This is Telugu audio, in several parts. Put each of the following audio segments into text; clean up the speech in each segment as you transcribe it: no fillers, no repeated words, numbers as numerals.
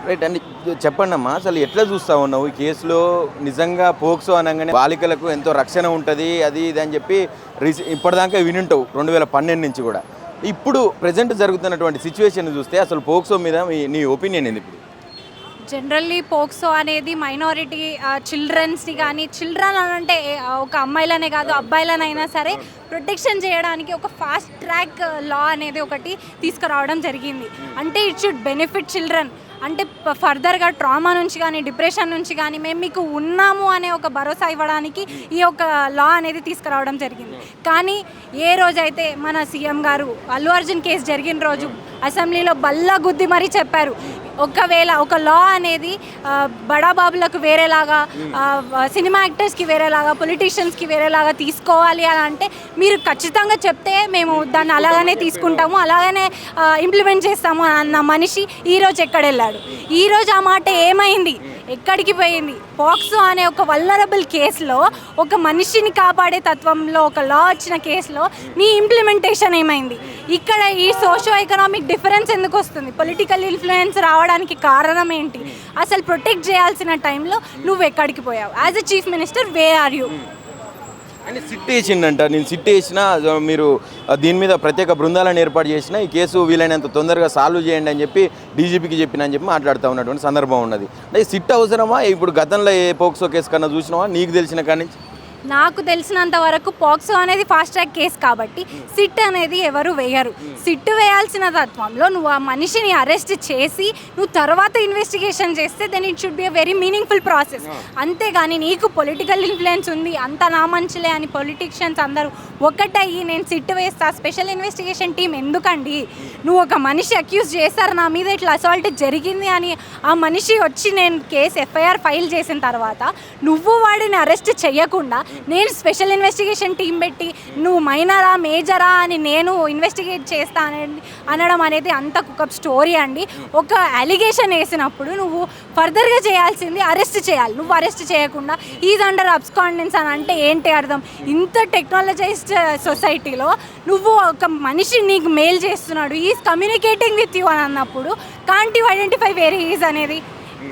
రైట్ అండి. చెప్పండి అమ్మా, అసలు ఎట్లా చూస్తా ఉన్నావు ఈ కేసులో? నిజంగా పోక్సో అనగానే బాలికలకు ఎంతో రక్షణ ఉంటుంది అది ఇది అని చెప్పి ఇప్పటిదాకా వినుంటావు 2012 నుంచి కూడా. ఇప్పుడు ప్రజెంట్ జరుగుతున్నటువంటి సిచ్యువేషన్ చూస్తే అసలు పోక్సో మీద నీ ఒపీనియన్ ఏంది? ఇప్పుడు జనరల్లీ పోక్సో అనేది మైనారిటీ చిల్డ్రన్స్ని కానీ, చిల్డ్రన్ అని అంటే ఒక అమ్మాయిలనే కాదు అబ్బాయిలనైనా సరే ప్రొటెక్షన్ చేయడానికి ఒక ఫాస్ట్ ట్రాక్ లా అనేది ఒకటి తీసుకురావడం జరిగింది. అంటే ఇట్ షుడ్ బెనిఫిట్ చిల్డ్రన్. అంటే ఫర్దర్గా ట్రామా నుంచి కానీ, డిప్రెషన్ నుంచి కానీ మేము మీకు ఉన్నాము అనే ఒక భరోసా ఇవ్వడానికి ఈ యొక్క లా అనేది తీసుకురావడం జరిగింది. కానీ ఏ రోజైతే మన సీఎం గారు అల్లు అర్జున్ కేసు జరిగిన రోజు అసెంబ్లీలో బల్ల గుద్ది మరీ చెప్పారు, ఒకవేళ ఒక లా అనేది బడాబాబులకు వేరేలాగా, సినిమా యాక్టర్స్కి వేరేలాగా, పొలిటీషియన్స్కి వేరేలాగా తీసుకోవాలి అని అంటే మీరు ఖచ్చితంగా చెప్తే మేము దాన్ని అలాగనే తీసుకుంటాము, అలాగనే ఇంప్లిమెంట్ చేస్తాము అన్న మనిషి ఈరోజు ఎక్కడ వెళ్ళాడు? ఈరోజు ఆ మాట ఏమైంది? ఎక్కడికి పోయింది? పోక్సో అనే ఒక వల్నరబుల్ కేసులో, ఒక మనిషిని కాపాడే తత్వంలో ఒక లా వచ్చిన కేసులో నీ ఇంప్లిమెంటేషన్ ఏమైంది? ఇక్కడ ఈ సోషో ఎకనామిక్ డిఫరెన్స్ ఎందుకు వస్తుంది? పొలిటికల్ ఇన్ఫ్లుయెన్స్ రావడానికి కారణం ఏంటి? అసలు ప్రొటెక్ట్ చేయాల్సిన టైంలో నువ్వు ఎక్కడికి పోయావు? As a chief minister where are you? అని సిట్ వేసిండంట. నేను సిట్ వేసిన మీరు దీని మీద ప్రత్యేక బృందాలను ఏర్పాటు చేసిన ఈ కేసు వీలైనంత తొందరగా సాల్వ్ చేయండి అని చెప్పి డీజీపీకి చెప్పిన అని చెప్పి మాట్లాడుతూ ఉన్నటువంటి సందర్భం ఉన్నది. అంటే సిట్ అవసరమా? ఇప్పుడు గతంలో ఏ పోక్సో కేసు కన్నా చూసినావా నీకు తెలిసిన కాడి నుంచి? నాకు తెలిసినంత వరకు పోక్సో అనేది ఫాస్ట్ ట్రాక్ కేసు కాబట్టి సిట్ అనేది ఎవరు వేయరు. సిట్ వేయాల్సిన తత్వంలో నువ్వు ఆ మనిషిని అరెస్ట్ చేసి నువ్వు తర్వాత ఇన్వెస్టిగేషన్ చేస్తే then it should be a very meaningful process. అంతేగాని నీకు పొలిటికల్ ఇన్ఫ్లుయెన్స్ ఉంది అంత నా మంచిలే అని పొలిటీషియన్స్ అందరూ ఒకటయ్యి నేను సిట్ వేస్తా, స్పెషల్ ఇన్వెస్టిగేషన్ టీం ఎందుకండి? నువ్వు ఒక మనిషి అక్యూజ్ చేశారు నా మీద ఇట్లా అసాల్ట్ జరిగింది అని, ఆ మనిషి వచ్చి నేను కేసు ఎఫ్ఐఆర్ ఫైల్ చేసిన తర్వాత నువ్వు వాడిని అరెస్ట్ చేయకుండా నేను స్పెషల్ ఇన్వెస్టిగేషన్ టీం పెట్టి నువ్వు మైనరా మేజరా అని నేను ఇన్వెస్టిగేట్ చేస్తా అనడం అనేది అంత కుకప్ స్టోరీ అండి. ఒక అలిగేషన్ వేసినప్పుడు నువ్వు ఫర్దర్గా చేయాల్సింది అరెస్ట్ చేయాలి. నువ్వు అరెస్ట్ చేయకుండా ఈజ్ అండర్ అబ్స్కాండెన్స్ అని అంటే ఏంటి అర్థం? ఇంత టెక్నాలజైజ్డ్ సొసైటీలో నువ్వు ఒక మనిషి నీకు మెయిల్ చేస్తున్నాడు, ఈజ్ కమ్యూనికేటింగ్ విత్ యూ అని అన్నప్పుడు can't you identify where is అనేది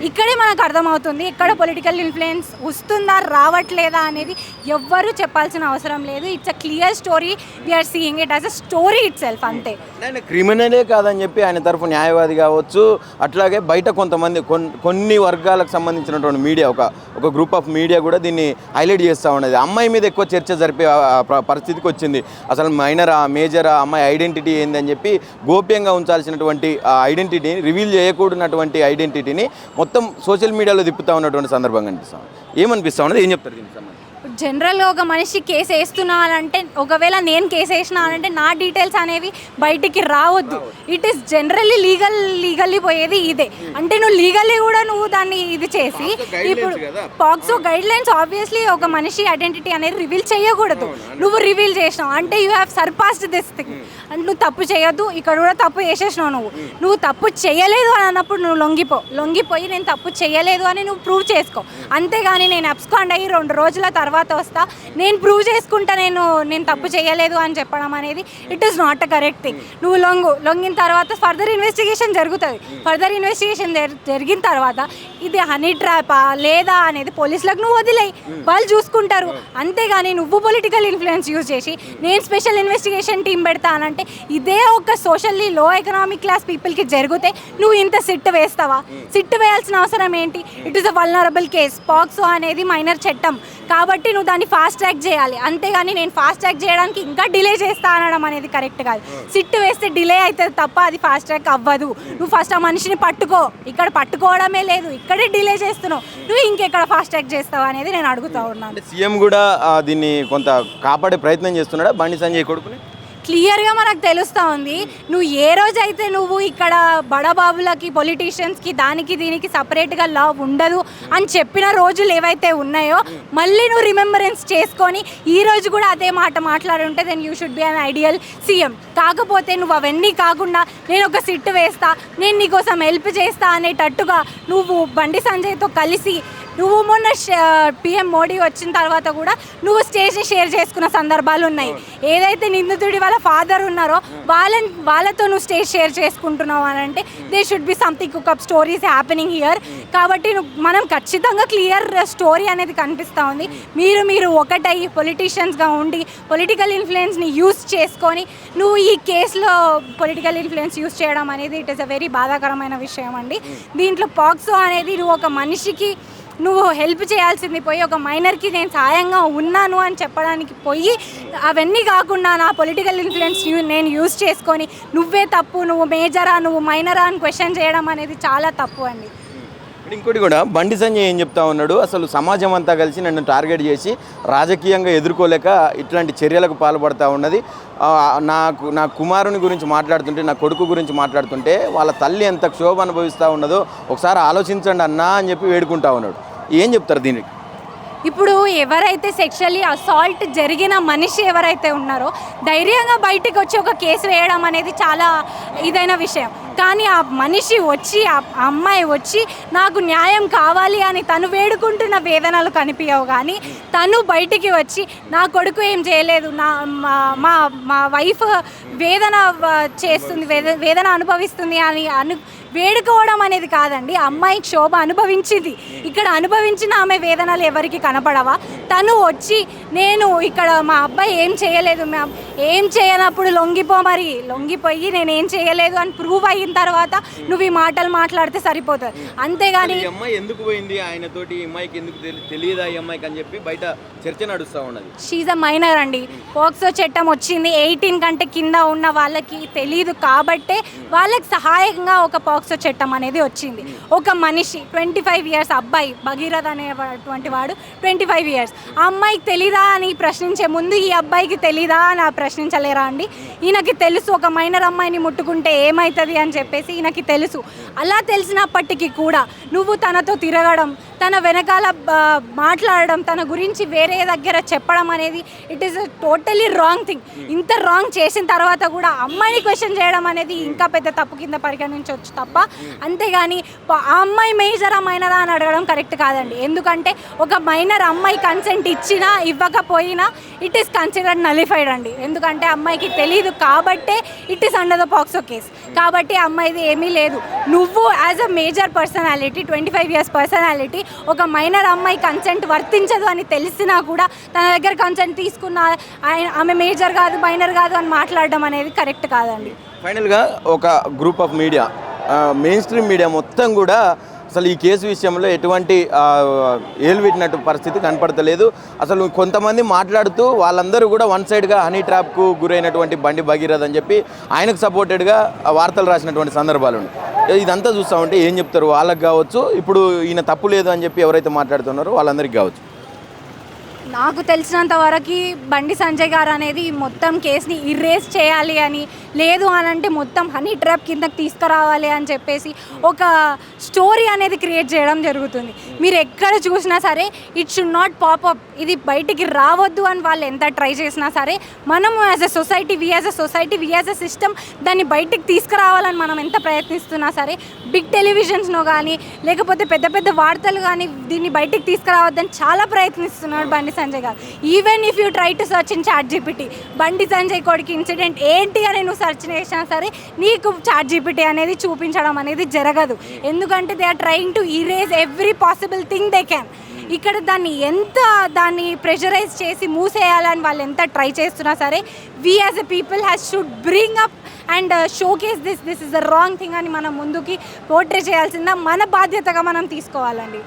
ఇక్కడే మనకు అర్థమవుతుంది. ఇక్కడ పొలిటికల్ ఇన్ఫ్లుయెన్స్ వస్తుందా రావట్లేదా అనేది ఎవ్వరూ చెప్పాల్సిన అవసరం లేదు. It's a clear story, we're seeing it as a story itself అంతే. ఆయన క్రిమినలే కాదని చెప్పి ఆయన తరఫు న్యాయవాది కావచ్చు, అట్లాగే బయట కొంతమంది కొన్ని వర్గాలకు సంబంధించినటువంటి మీడియా, ఒక గ్రూప్ ఆఫ్ మీడియా కూడా దీన్ని హైలైట్ చేస్తూ ఉన్నది. అమ్మాయి మీద ఎక్కువ చర్చ జరిపే పరిస్థితికి వచ్చింది. అసలు మైనరా మేజరా, అమ్మాయి ఐడెంటిటీ ఏందని చెప్పి గోప్యంగా ఉంచాల్సినటువంటి ఐడెంటిటీని, రివీల్ చేయకూడనటువంటి ఐడెంటిటీని మొత్తం సోషల్ మీడియాలో తిప్పుతూ ఉన్నటువంటి సందర్భం కనిపిస్తాం. ఏమనిపిస్తా ఉన్నది? ఏం చెప్తారు దీనికి సంబంధించి? జనరల్గా ఒక మనిషి కేసు వేస్తున్నానంటే, ఒకవేళ నేను కేసు వేసినానంటే నా డీటెయిల్స్ అనేవి బయటికి రావద్దు. ఇట్ ఈస్ జనరల్లీ లీగల్లీ పోయేది ఇదే. అంటే నువ్వు లీగల్లీ కూడా నువ్వు దాన్ని ఇది చేసి, ఇప్పుడు పాక్సో గైడ్ లైన్స్ ఆబ్వియస్లీ ఒక మనిషి ఐడెంటిటీ అనేది రివీల్ చేయకూడదు. నువ్వు రివీల్ చేసినావు అంటే you have surpassed this thing. అంటే నువ్వు తప్పు చేయొద్దు, ఇక్కడ కూడా తప్పు చేసేసినావు. నువ్వు తప్పు చేయలేదు అని అన్నప్పుడు నువ్వు లొంగిపోయి నేను తప్పు చేయలేదు అని నువ్వు ప్రూవ్ చేసుకో. అంతేగాని నేను అబ్స్కాండ్ అయ్యి 2 రోజుల తర్వాత వస్తా, నేను ప్రూవ్ చేసుకుంటా నేను తప్పు చేయలేదు అని చెప్పడం అనేది it is not a correct thing. నువ్వు లొంగిన తర్వాత ఫర్దర్ ఇన్వెస్టిగేషన్ జరుగుతుంది. ఫర్దర్ ఇన్వెస్టిగేషన్ జరిగిన తర్వాత ఇది హనీ ట్రాపా లేదా అనేది పోలీసులకు నువ్వు వదిలేయి, వాళ్ళు చూసుకుంటారు. అంతేగాని నువ్వు పొలిటికల్ ఇన్ఫ్లుయెన్స్ యూజ్ చేసి నేను స్పెషల్ ఇన్వెస్టిగేషన్ టీం పెడతా అనంటే ఇదే ఒక సోషల్లీ లో ఎకనామిక్ క్లాస్ పీపుల్కి జరిగితే నువ్వు ఇంత సిట్ వేస్తావా? సిట్ వేయాల్సిన అవసరం ఏంటి? It is a vulnerable case. POCSO అనేది మైనర్ చట్టం కాబట్టి నువ్వు దాన్ని ఫాస్ట్ ట్రాక్ చేయాలి. అంతేగాని నేను ఫాస్ట్ ట్రాక్ చేయడానికి ఇంకా డిలే చేస్తా అనడం అనేది కరెక్ట్ కాదు. సిట్ వేస్తే డిలే అవుతుంది తప్ప అది ఫాస్ట్ ట్రాక్ అవ్వదు. నువ్వు ఫస్ట్ ఆ మనిషిని పట్టుకో. ఇక్కడ పట్టుకోవడమే లేదు, ఇక్కడే డిలే చేస్తున్నావు. నువ్వు ఇంకెక్కడ ఫాస్ట్ ట్రాక్ చేస్తావు అనేది నేను అడుగుతా ఉన్నాను. సీఎం కూడా దీన్ని కొంత కాపాడే ప్రయత్నం చేస్తున్నాడా బండి సంజయ్ కొడుకుని? క్లియర్గా మనకు తెలుస్తూ ఉంది. నువ్వు ఏ రోజైతే నువ్వు ఇక్కడ బడబాబులకి, పొలిటీషియన్స్కి, దానికి దీనికి సపరేట్గా లా ఉండదు అని చెప్పిన రోజులు ఏవైతే ఉన్నాయో మళ్ళీ నువ్వు రిమెంబరెన్స్ చేసుకొని ఈ రోజు కూడా అదే మాట మాట్లాడుంటే then you should be an ideal CM. కాకపోతే నువ్వు అవన్నీ కాకుండా నేను ఒక సిట్ వేస్తా, నేను నీకోసం హెల్ప్ చేస్తా అనేటట్టుగా నువ్వు బండి సంజయ్తో కలిసి నువ్వు మొన్న పిఎం మోడీ వచ్చిన తర్వాత కూడా నువ్వు స్టేజ్ని షేర్ చేసుకున్న సందర్భాలు ఉన్నాయి. ఏదైతే నిందితుడి వాళ్ళ ఫాదర్ ఉన్నారో వాళ్ళతో నువ్వు స్టేజ్ షేర్ చేసుకుంటున్నావు అని అంటే they should be something cook up stories happening here. కాబట్టి మనం ఖచ్చితంగా క్లియర్ స్టోరీ అనేది కనిపిస్తూ ఉంది. మీరు ఒకటై పొలిటీషియన్స్గా ఉండి పొలిటికల్ ఇన్ఫ్లుయెన్స్ని యూస్ చేసుకొని నువ్వు ఈ కేసులో పొలిటికల్ ఇన్ఫ్లుయెన్స్ యూస్ చేయడం అనేది ఇట్ ఈస్ అ వెరీ బాధాకరమైన విషయం అండి. దీంట్లో పాక్సో అనేది నువ్వు ఒక మనిషికి నువ్వు హెల్ప్ చేయాల్సింది పోయి ఒక మైనర్కి నేను సాయంగా ఉన్నాను అని చెప్పడానికి పోయి అవన్నీ కాకుండా నా పొలిటికల్ ఇన్ఫ్లుయెన్స్ నేను యూజ్ చేసుకొని నువ్వే తప్పు, నువ్వు మేజరా, నువ్వు మైనరా అని క్వశ్చన్ చేయడం అనేది చాలా తప్పు అండి. ఇంకోటి కూడా బండి సంజయ్ ఏం చెప్తా ఉన్నాడు, అసలు సమాజం అంతా కలిసి నన్ను టార్గెట్ చేసి రాజకీయంగా ఎదుర్కోలేక ఇట్లాంటి చర్యలకు పాల్పడతా ఉన్నది. నా కుమారుని గురించి మాట్లాడుతుంటే, నా కొడుకు గురించి మాట్లాడుతుంటే వాళ్ళ తల్లి ఎంత క్షోభ అనుభవిస్తూ ఉన్నదో ఒకసారి ఆలోచించండి అన్నా అని చెప్పి వేడుకుంటా ఉన్నాడు. ఏం చెప్తారు దీనికి? ఇప్పుడు ఎవరైతే సెక్షువల్లీ అసాల్ట్ జరిగిన మనిషి ఎవరైతే ఉన్నారో ధైర్యంగా బయటికి వచ్చి ఒక కేసు వేయడం అనేది చాలా ఇదైన విషయం. కానీ ఆ మనిషి వచ్చి ఆ అమ్మాయి వచ్చి నాకు న్యాయం కావాలి అని తను వేడుకుంటున్న వేదనలు కనిపించవు. కానీ తను బయటికి వచ్చి నా కొడుకు ఏం చేయలేదు, మా వైఫ్ వేదన చేస్తుంది, వేదన అనుభవిస్తుంది అని వేడుకోవడం అనేది కాదండి. అమ్మాయి క్షోభ అనుభవించింది. ఇక్కడ అనుభవించిన ఆమె వేదనలు ఎవరికి కనపడవా? తను వచ్చి నేను ఇక్కడ మా అబ్బాయి ఏం చేయలేదు, ఏం చేయనప్పుడు లొంగిపోయి నేను ఏం చేయలేదు అని ప్రూవ్ అయిన తర్వాత నువ్వు ఈ మాటలు మాట్లాడితే సరిపోతుంది. అంతేగాని అమ్మాయి ఎందుకు పోయింది ఆయనతోటి, అమ్మాయికి ఎందుకు తెలియదా ఈ అమ్మాయికి అని చెప్పి బయట చర్చ నడుస్తూ ఉన్నది. షీజ్ అ మైనర్ అండి. పోక్సో చట్టం వచ్చింది 18 కంటే కింద ఉన్న వాళ్ళకి తెలియదు కాబట్టే వాళ్ళకి సహాయంగా ఒక పోక్సో చట్టం అనేది వచ్చింది. ఒక మనిషి 25 ఇయర్స్ అబ్బాయి భగీరథ అనేటువంటి వాడు 25 ఇయర్స్, ఆ అమ్మాయికి తెలీదా అని ప్రశ్నించే ముందు ఈ అబ్బాయికి తెలీదా అని ప్రశ్నించలేరా అండి? ఈయనకి తెలుసు ఒక మైనర్ అమ్మాయిని ముట్టుకుంటే ఏమవుతుంది అని చెప్పేసి ఈయనకి తెలుసు. అలా తెలిసినప్పటికీ కూడా నువ్వు తనతో తిరగడం, తన వెనకాల మాట్లాడడం, తన గురించి వేరే దగ్గర చెప్పడం అనేది it is totally wrong thing. ఇంత రాంగ్ చేసిన తర్వాత కూడా అమ్మాయిని క్వశ్చన్ చేయడం అనేది ఇంకా పెద్ద తప్పు కింద పరిగణించవచ్చు తప్ప, అంతేగాని ఆ అమ్మాయి మేజరా మైనరా అని అడగడం కరెక్ట్ కాదండి. ఎందుకంటే ఒక మైనర్ అమ్మాయి కన్సెంట్ ఇచ్చినా ఇవ్వకపోయినా ఇట్ ఈస్ కన్సిడర్డ్ నలిఫైడ్ అండి. ఎందుకంటే అమ్మాయికి తెలియదు కాబట్టే it is under the POCSO case. కాబట్టి అమ్మాయిది ఏమీ లేదు. నువ్వు as a major personality 25 years personality ఒక మైనర్ అమ్మాయి కన్సెంట్ వర్తించదు అని తెలిసినా కూడా తన దగ్గర కన్సెంట్ తీసుకున్న ఆమె మేజర్ కాదు మైనర్ కాదు అని మాట్లాడడం అనేది కరెక్ట్ కాదండి. ఫైనల్గా ఒక group of media, main stream media మొత్తం కూడా అసలు ఈ కేసు విషయంలో ఎటువంటి ఏలువిట్టినట్టు పరిస్థితి కనపడతలేదు. అసలు కొంతమంది మాట్లాడుతూ వాళ్ళందరూ కూడా వన్ సైడ్గా హనీ ట్రాప్కు గురైనటువంటి బండి భగీరథ్ అని చెప్పి ఆయనకు సపోర్టెడ్గా వార్తలు రాసినటువంటి సందర్భాలు ఉన్నాయి. ఇదంతా చూస్తూ ఉంటే ఏం చెప్తారు? వాళ్ళకి కావచ్చు, ఇప్పుడు ఈయన తప్పు లేదు అని చెప్పి ఎవరైతే మాట్లాడుతున్నారో వాళ్ళందరికీ కావచ్చు. నాకు తెలిసినంత వరకు బండి సంజయ్ గారు అనేది మొత్తం కేసుని ఇర్రేస్ చేయాలి అని, లేదు అని అంటే మొత్తం హనీ ట్రాప్ కిందకి తీసుకురావాలి అని చెప్పేసి ఒక స్టోరీ అనేది క్రియేట్ చేయడం జరుగుతుంది. మీరు ఎక్కడ చూసినా సరే ఇట్ షుడ్ నాట్ పాపప్, ఇది బయటికి రావద్దు అని వాళ్ళు ఎంత ట్రై చేసినా సరే మనము as a society, we as a system దాన్ని బయటికి తీసుకురావాలని మనం ఎంత ప్రయత్నిస్తున్నా సరే బిగ్ టెలివిజన్స్లో కానీ లేకపోతే పెద్ద పెద్ద వార్తలు కానీ దీన్ని బయటికి తీసుకురావద్దని చాలా ప్రయత్నిస్తున్నాడు బండి సంజయ్ గారు. Even if you try to search in ChatGPT Bandi Sanjay కొడుకు ఇన్సిడెంట్ ఏంటి అని నువ్వు సర్చ్ చేసినా సరే నీకు ChatGPT అనేది చూపించడం అనేది జరగదు. ఎందుకంటే they are trying to erase every possible thing they can. ఇక్కడ దాన్ని ప్రెషరైజ్ చేసి మూసేయాలని వాళ్ళు ఎంత ట్రై చేస్తున్నా సరే we as a people should bring up and showcase this is the wrong thing అని మనం ముందుకి పోర్ట్రే చేయాల్సిందా మన బాధ్యతగా మనం తీసుకోవాలండి.